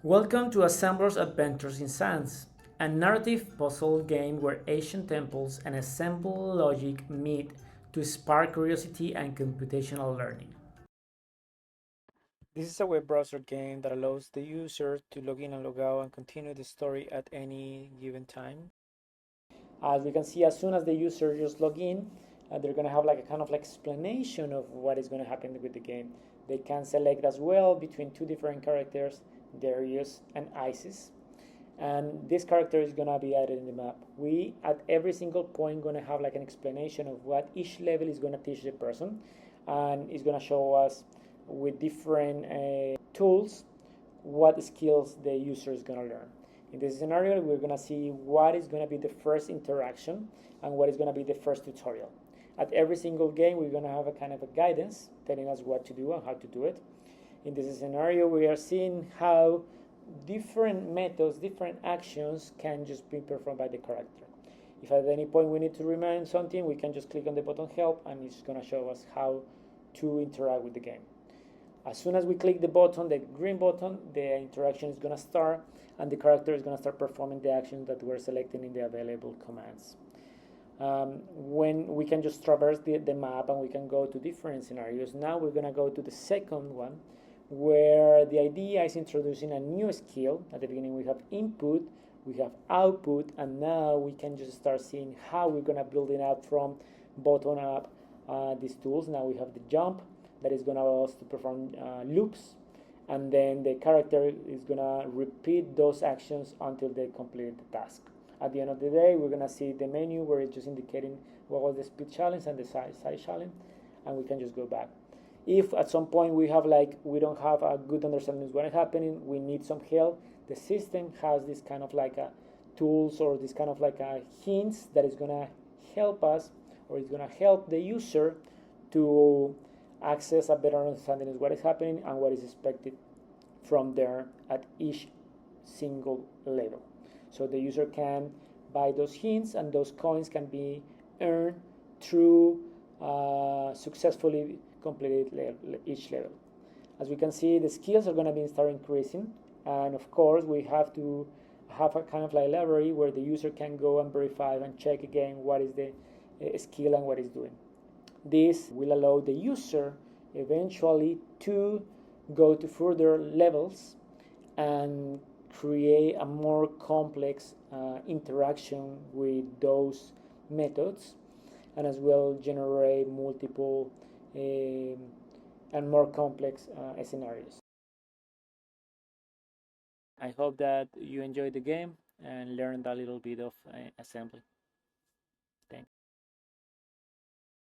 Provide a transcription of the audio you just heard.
Welcome to Assembler's Adventures in Science, a narrative puzzle game where ancient temples and assemble logic meet to spark curiosity and computational learning. This is a web browser game that allows the user to log in and log out and continue the story at any given time. As we can see, as soon as the user just log in, they're going to have like a kind of like explanation of what is going to happen with the game. They can select as well between two different characters, Darius and Isis, and this character is going to be added in the map. We at every single point going to have like an explanation of what each level is going to teach the person, and it's going to show us with different tools what skills the user is going to learn. In this scenario, we're going to see what is going to be the first interaction and what is going to be the first tutorial. At every single game, we're going to have a kind of a guidance telling us what to do and how to do it. In this scenario, we are seeing how different methods, different actions can just be performed by the character. If at any point we need to remind something, we can just click on the button help and it's going to show us how to interact with the game. As soon as we click the button, the green button, the interaction is going to start and the character is going to start performing the actions that we're selecting in the available commands. When we can just traverse the map and we can go to different scenarios. Now we're going to go to the second one, where the idea is introducing a new skill. At the beginning we have input, we have output, and now we can just start seeing how we're going to build it out from bottom up these tools. Now we have the jump that is going to allow us to perform loops, and then the character is going to repeat those actions until they complete the task. At the end of the day, we're going to see the menu where it's just indicating what was the speed challenge and the size challenge, and we can just go back. If at some point we don't have a good understanding of what is happening, we need some help, the system has this kind of like a tools or this kind of like a hints that is going to help us, or it's going to help the user to access a better understanding of what is happening and what is expected from there at each single level. So the user can buy those hints, and those coins can be earned through successfully completed each level. As we can see, the skills are going to start increasing, and of course we have to have a kind of like library where the user can go and verify and check again what is the skill and what it's doing. This will allow the user eventually to go to further levels and create a more complex interaction with those methods, and as well generate multiple and more complex scenarios. I hope that you enjoyed the game and learned a little bit of assembly.